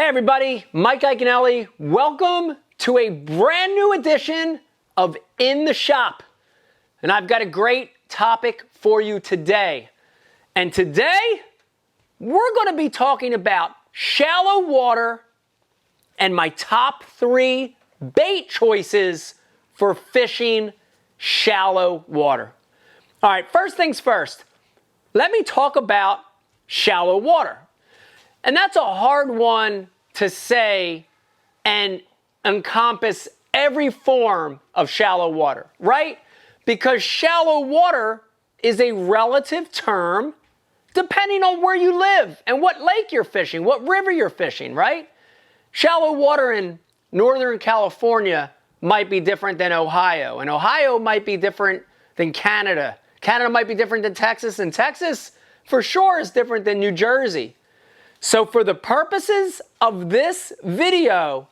everybody, Mike Iaconelli. Welcome to a brand new edition of In the Shop. And I've got a great topic for you today. And today, we're going to be talking about shallow water and my top 3 bait choices for fishing shallow water. All right, first things first, let me talk about shallow water. And that's a hard one to say and encompass every form of shallow water, right? Because shallow water is a relative term depending on where you live and what lake you're fishing, what river you're fishing, right? Shallow water in Northern California might be different than Ohio, and Ohio might be different than Canada. Canada might be different than Texas, and Texas for sure is different than New Jersey. So for the purposes of this video,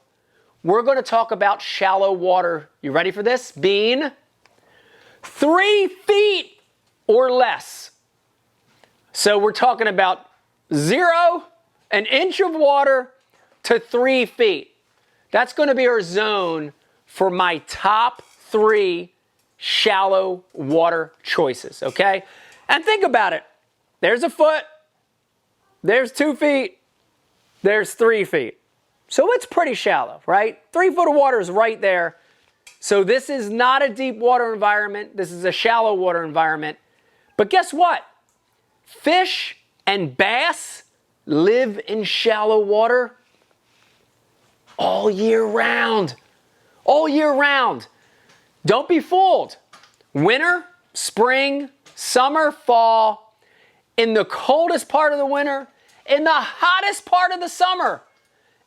we're going to talk about shallow water. You ready for this? Being 3 feet or less. So we're talking about 0, an inch of water, to 3 feet. That's going to be our zone for my top 3 shallow water choices, okay? And think about it. There's a foot. There's 2 feet, there's 3 feet. So it's pretty shallow, right? 3 foot of water is right there. So this is not a deep water environment. This is a shallow water environment. But guess what? Fish and bass live in shallow water all year round. All year round. Don't be fooled. Winter, spring, summer, fall, in the coldest part of the winter, in the hottest part of the summer,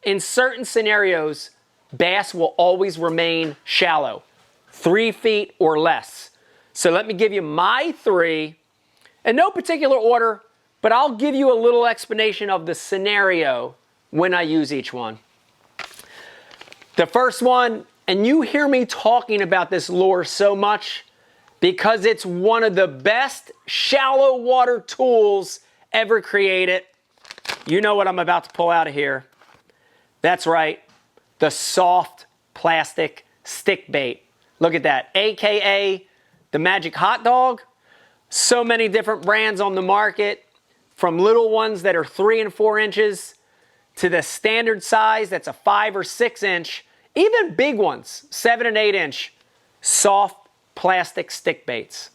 in certain scenarios, bass will always remain shallow, 3 feet or less. So let me give you my 3, in no particular order, but I'll give you a little explanation of the scenario when I use each one. The first one, and you hear me talking about this lure so much, because it's one of the best shallow water tools ever created. You know what I'm about to pull out of here. That's right, the soft plastic stick bait. Look at that, AKA the Magic Hot Dog. So many different brands on the market, from little ones that are 3 and 4 inches to the standard size that's a 5 or 6 inch, even big ones, 7 and 8 inch, soft plastic stick baits.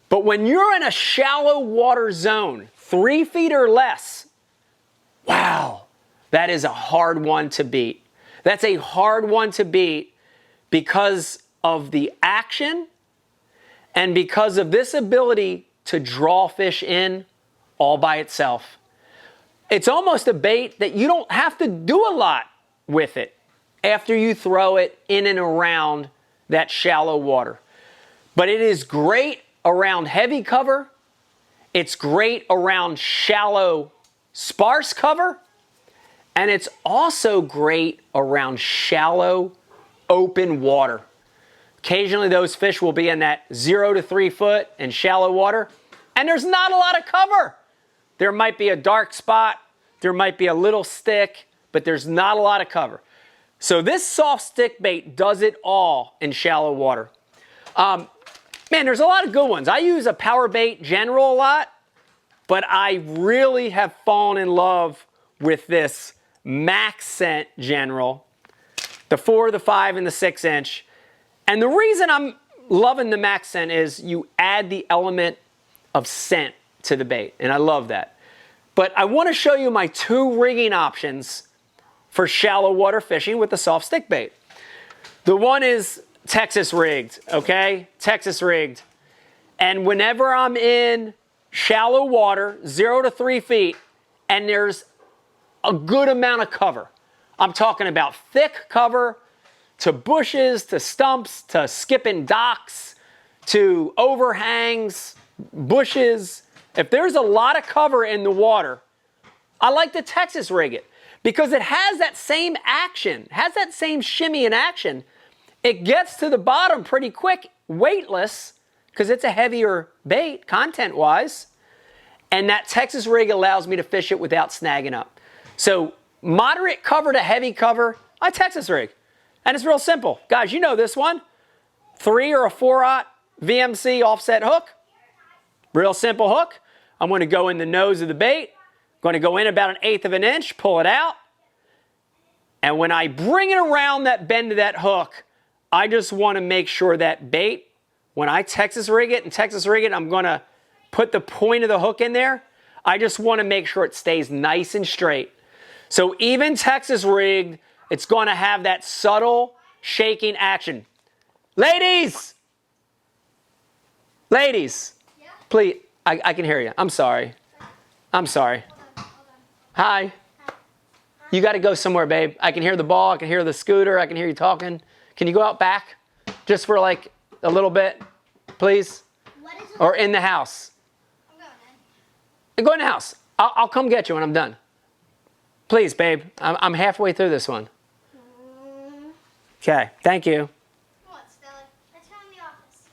But when you're in a shallow water zone, 3 feet or less, wow, that is a hard one to beat. That's a hard one to beat because of the action and because of this ability to draw fish in all by itself. It's almost a bait that you don't have to do a lot with it after you throw it in and around that shallow water. But it is great around heavy cover. It's great around shallow, sparse cover. And it's also great around shallow, open water. Occasionally those fish will be in that 0 to 3 foot in shallow water, and there's not a lot of cover. There might be a dark spot, there might be a little stick, but there's not a lot of cover. So this soft stick bait does it all in shallow water. Man, there's a lot of good ones. I use a power bait general a lot, but I really have fallen in love with this Max Scent General, the 4, the 5, and the 6 inch. And the reason I'm loving the Max Scent is you add the element of scent to the bait, and I love that. But I want to show you my 2 rigging options for shallow water fishing with the soft stick bait. The one is Texas rigged, okay? Texas rigged. And whenever I'm in shallow water, 0 to 3 feet, and there's a good amount of cover. I'm talking about thick cover to bushes, to stumps, to skipping docks, to overhangs, bushes. If there's a lot of cover in the water, I like to Texas rig it because it has that same action, has that same shimmy in action. It gets to the bottom pretty quick, weightless, because it's a heavier bait content-wise. And that Texas rig allows me to fish it without snagging up. So moderate cover to heavy cover, I Texas rig. And it's real simple. Guys, you know this one. 3 or a 4/0 VMC offset hook. Real simple hook. I'm going to go in the nose of the bait. Going to go in about 1/8 of an inch, pull it out. And when I bring it around that bend of that hook, I just want to make sure that bait, when I Texas rig it, I'm going to put the point of the hook in there. I just want to make sure it stays nice and straight. So even Texas rigged, it's going to have that subtle shaking action. Ladies! Ladies! Yeah? Please, I can hear you. I'm sorry. I'm sorry. Hold on. Hi. Hi. You got to go somewhere, babe. I can hear the ball. I can hear the scooter. I can hear you talking. Can you go out back just for like a little bit, please? What is it? Or in the house? I'm going in. Go in the house. I'll come get you when I'm done. Please, babe. I'm halfway through this one. Okay. Thank you. What, Stella? Let's go in the office.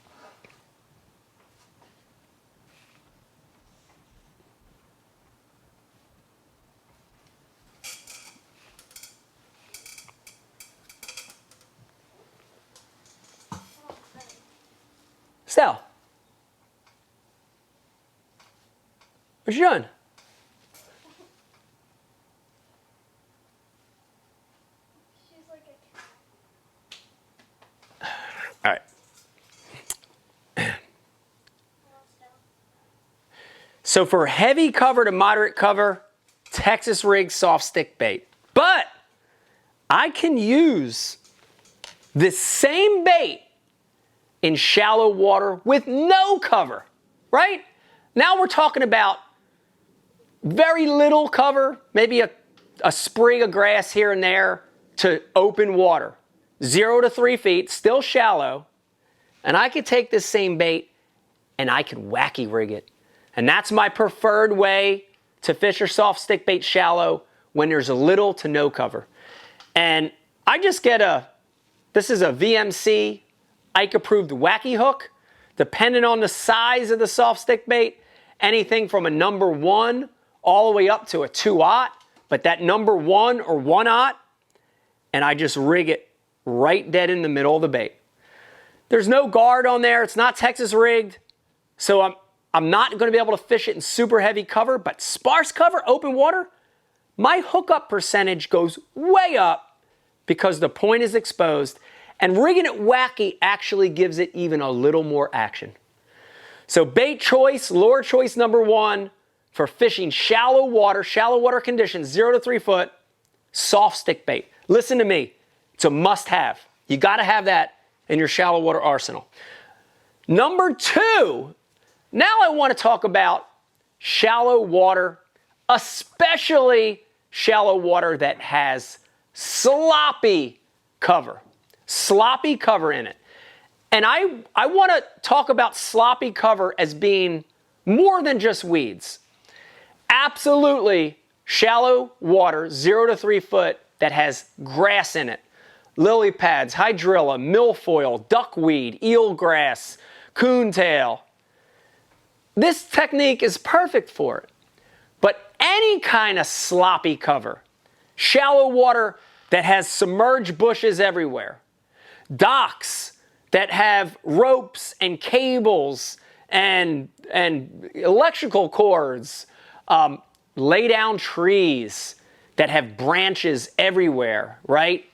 Stella. What you doing? All right. So for heavy cover to moderate cover, Texas rig soft stick bait. But I can use the same bait in shallow water with no cover, right? Now we're talking about very little cover, maybe a sprig of grass here and there to open water. 0 to 3 feet, still shallow, and I could take this same bait and I could wacky rig it. And that's my preferred way to fish your soft stick bait shallow when there's a little to no cover. And I just get this is a VMC Ike approved wacky hook. Depending on the size of the soft stick bait, anything from a number 1 all the way up to a 2/0, but that number 1 or 1/0, and I just rig it right dead in the middle of the bait. There's no guard on there. It's not Texas rigged. So I'm not going to be able to fish it in super heavy cover, but sparse cover, open water, my hookup percentage goes way up because the point is exposed, and rigging it wacky actually gives it even a little more action. So bait choice, lure choice number 1 for fishing shallow water conditions, 0 to 3 foot, soft stick bait. Listen to me. It's a must-have. You got to have that in your shallow water arsenal. Number 2, now I want to talk about shallow water, especially shallow water that has sloppy cover. Sloppy cover in it. And I want to talk about sloppy cover as being more than just weeds. Absolutely shallow water, 0 to 3 foot, that has grass in it. Lily pads, hydrilla, milfoil, duckweed, eelgrass, coontail. This technique is perfect for it. But any kind of sloppy cover, shallow water that has submerged bushes everywhere, docks that have ropes and cables and electrical cords, lay down trees that have branches everywhere, right?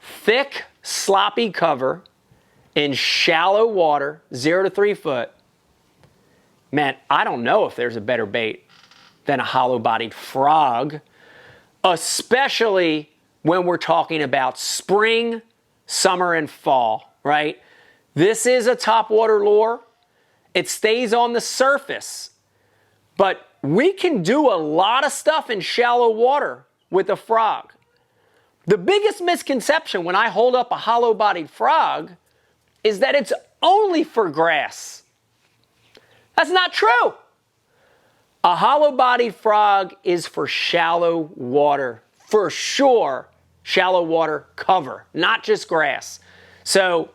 Thick, sloppy cover in shallow water, 0 to 3 foot. Man, I don't know if there's a better bait than a hollow-bodied frog, especially when we're talking about spring, summer, and fall, right? This is a topwater lure. It stays on the surface, but we can do a lot of stuff in shallow water with a frog. The biggest misconception when I hold up a hollow-bodied frog is that it's only for grass. That's not true. A hollow-bodied frog is for shallow water, for sure. Shallow water cover, not just grass. So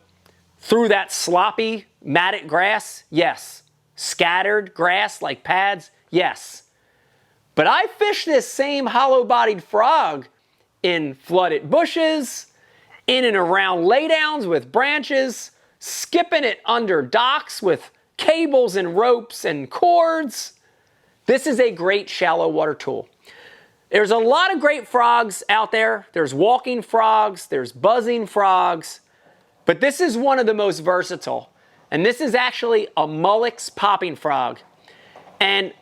through that sloppy, matted grass, yes. Scattered grass like pads, yes. But I fish this same hollow-bodied frog in flooded bushes, in and around laydowns with branches, skipping it under docks with cables and ropes and cords. This is a great shallow water tool. There's a lot of great frogs out there. There's walking frogs, there's buzzing frogs, but this is one of the most versatile. And this is actually a Mullix popping frog. And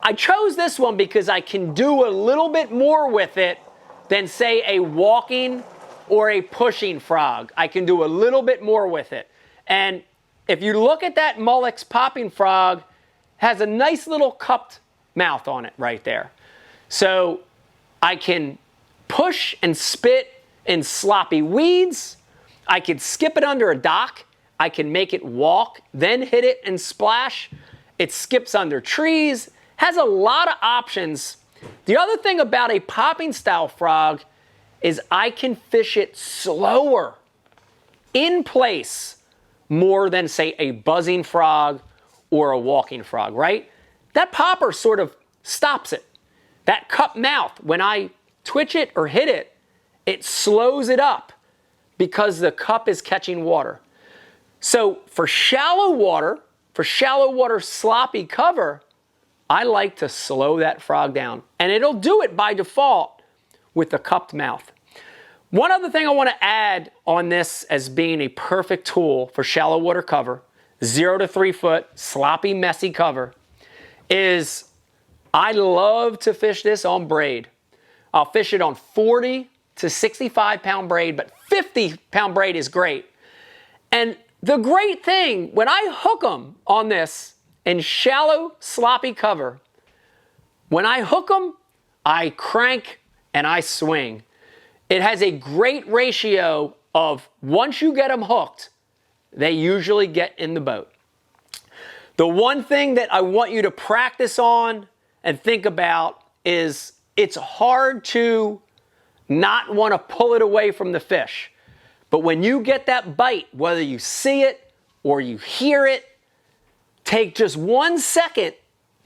I chose this one because I can do a little bit more with it than, say, a walking or a pushing frog. I can do a little bit more with it. And if you look at that Mullix popping frog, it has a nice little cupped mouth on it right there. So I can push and spit in sloppy weeds. I can skip it under a dock. I can make it walk, then hit it and splash. It skips under trees. Has a lot of options. The other thing about a popping style frog is I can fish it slower in place more than, say, a buzzing frog or a walking frog, right? That popper sort of stops it. That cup mouth, when I twitch it or hit it, it slows it up because the cup is catching water. So for shallow water sloppy cover, I like to slow that frog down. And it'll do it by default with the cupped mouth. One other thing I want to add on this as being a perfect tool for shallow water cover, 0 to 3 foot, sloppy, messy cover, is I love to fish this on braid. I'll fish it on 40 to 65 pound braid, but 50 pound braid is great. And the great thing, when I hook them on this in shallow, sloppy cover, when I hook them, I crank and I swing. It has a great ratio of once you get them hooked, they usually get in the boat. The one thing that I want you to practice on and think about is it's hard to not want to pull it away from the fish. But when you get that bite, whether you see it or you hear it, take just 1 second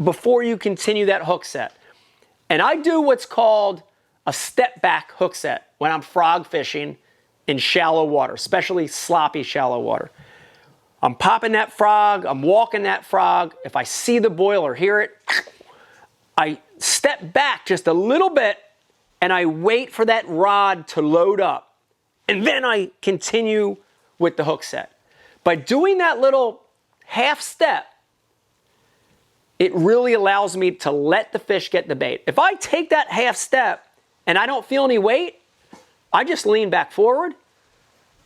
before you continue that hook set. And I do what's called a step back hook set when I'm frog fishing in shallow water, especially sloppy shallow water. I'm popping that frog, I'm walking that frog. If I see the boil or hear it, I step back just a little bit and I wait for that rod to load up. And then I continue with the hook set. By doing that little half step, it really allows me to let the fish get the bait. If I take that half step and I don't feel any weight, I just lean back forward.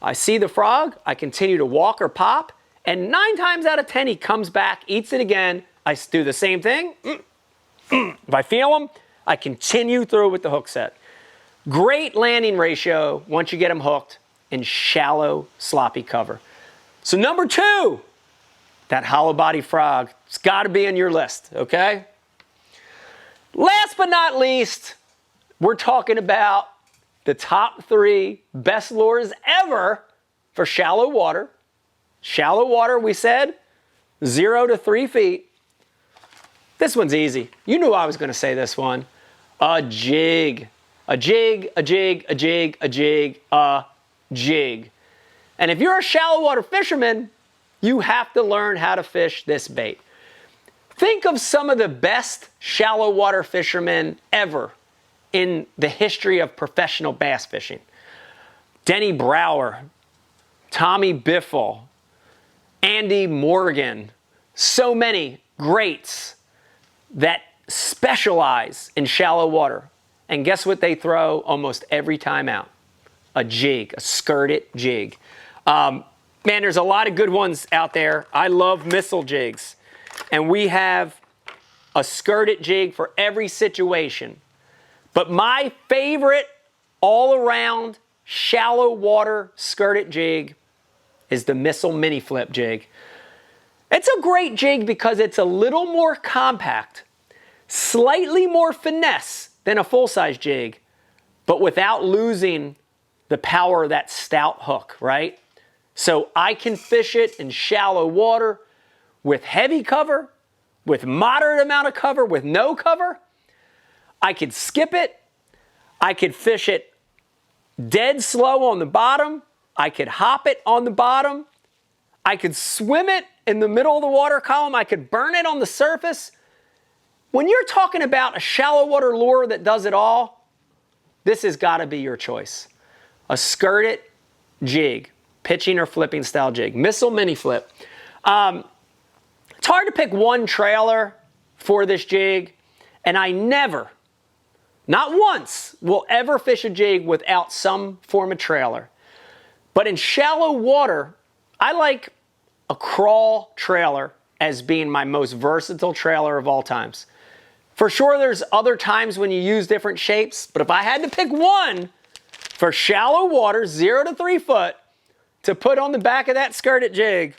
I see the frog, I continue to walk or pop, and 9 times out of 10 he comes back, eats it again. I do the same thing. If I feel him, I continue through with the hook set. Great landing ratio once you get them hooked in shallow, sloppy cover. So number 2, that hollow body frog. It's got to be on your list, okay? Last but not least, we're talking about the top 3 best lures ever for shallow water. Shallow water, we said, 0 to 3 feet. This one's easy. You knew I was going to say this one. A jig. A jig, a jig, a jig, a jig, a jig. And if you're a shallow water fisherman, you have to learn how to fish this bait. Think of some of the best shallow water fishermen ever in the history of professional bass fishing. Denny Brower, Tommy Biffle, Andy Morgan, so many greats that specialize in shallow water. And guess what they throw almost every time out? A jig, a skirted jig. Man, there's a lot of good ones out there. I love missile jigs. And we have a skirted jig for every situation. But my favorite all-around shallow water skirted jig is the missile mini flip jig. It's a great jig because it's a little more compact, slightly more finesse than a full-size jig, but without losing the power of that stout hook, right? So I can fish it in shallow water with heavy cover, with moderate amount of cover, with no cover. I could skip it. I could fish it dead slow on the bottom. I could hop it on the bottom. I could swim it in the middle of the water column. I could burn it on the surface. When you're talking about a shallow water lure that does it all, this has got to be your choice. A skirted jig, pitching or flipping style jig, missile mini flip. It's hard to pick one trailer for this jig, and I never, not once, will ever fish a jig without some form of trailer. But in shallow water, I like a crawl trailer as being my most versatile trailer of all times. For sure, there's other times when you use different shapes, but if I had to pick one for shallow water, 0 to 3 foot, to put on the back of that skirted jig,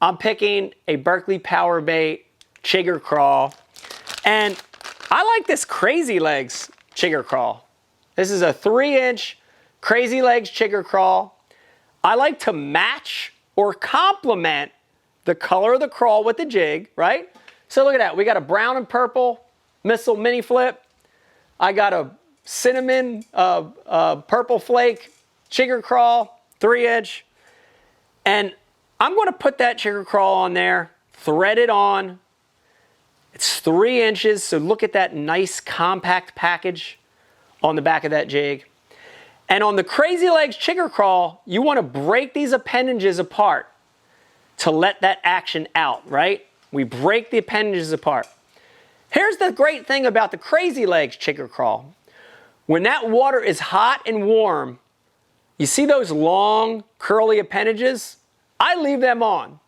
I'm picking a Berkley Power Bait Chigger Crawl. And I like this Crazy Legs Chigger Crawl. This is a 3-inch Crazy Legs Chigger Crawl. I like to match or complement the color of the crawl with the jig, right? So look at that. We got a brown and purple missile mini flip. I got a cinnamon purple flake Chigger Crawl, 3-inch. And I'm going to put that Chigger Crawl on there, thread it on. It's 3 inches, so look at that nice compact package on the back of that jig. And on the Crazy Legs Chigger Crawl, you want to break these appendages apart to let that action out, right? We break the appendages apart. Here's the great thing about the Crazy Legs Chigger Crawl. When that water is hot and warm, you see those long curly appendages? I leave them on.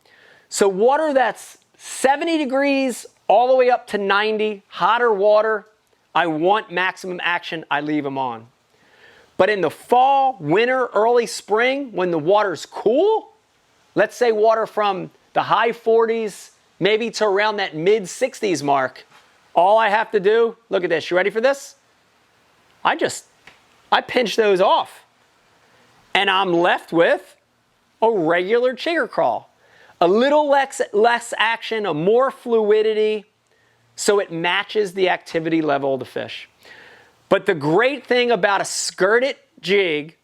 So water that's 70 degrees all the way up to 90, hotter water, I want maximum action, I leave them on. But in the fall, winter, early spring, when the water's cool, let's say water from the high 40s, maybe to around that mid 60s mark, all I have to do, look at this, you ready for this? I pinch those off. And I'm left with a regular Chigger Crawl. A little less action, a more fluidity, so it matches the activity level of the fish. But the great thing about a skirted jig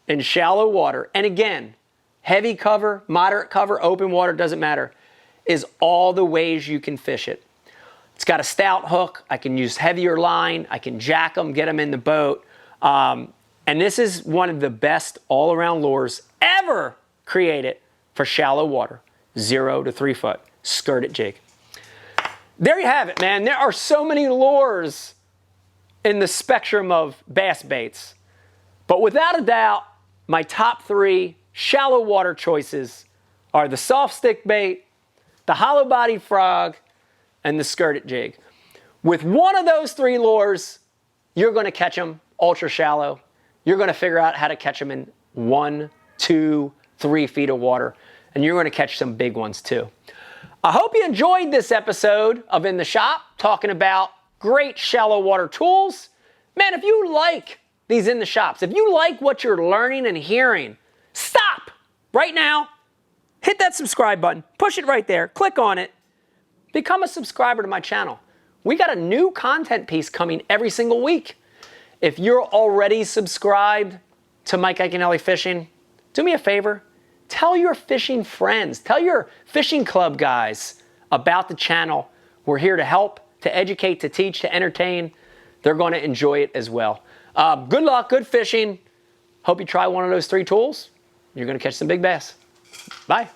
in shallow water, and again, heavy cover, moderate cover, open water, doesn't matter, is all the ways you can fish it. It's got a stout hook. I can use heavier line. I can jack them, get them in the boat. And this is one of the best all-around lures ever created for shallow water. 0 to 3 foot, skirted jig. There you have it, man. There are so many lures in the spectrum of bass baits. But without a doubt, my top 3 shallow water choices are the soft stick bait, the hollow bodied frog, and the skirted jig. With one of those 3 lures, you're going to catch them ultra shallow. You're going to figure out how to catch them in 1, 2, 3 feet of water. And you're going to catch some big ones too. I hope you enjoyed this episode of In the Shop, talking about great shallow water tools. Man, if you like these In the Shops, if you like what you're learning and hearing, stop right now, hit that subscribe button, push it right there, click on it, become a subscriber to my channel. We got a new content piece coming every single week. If you're already subscribed to Mike Iaconelli Fishing, do me a favor, tell your fishing friends, tell your fishing club guys about the channel. We're here to help, to educate, to teach, to entertain. They're going to enjoy it as well. Good luck, good fishing. Hope you try one of those 3 tools. You're going to catch some big bass. Bye.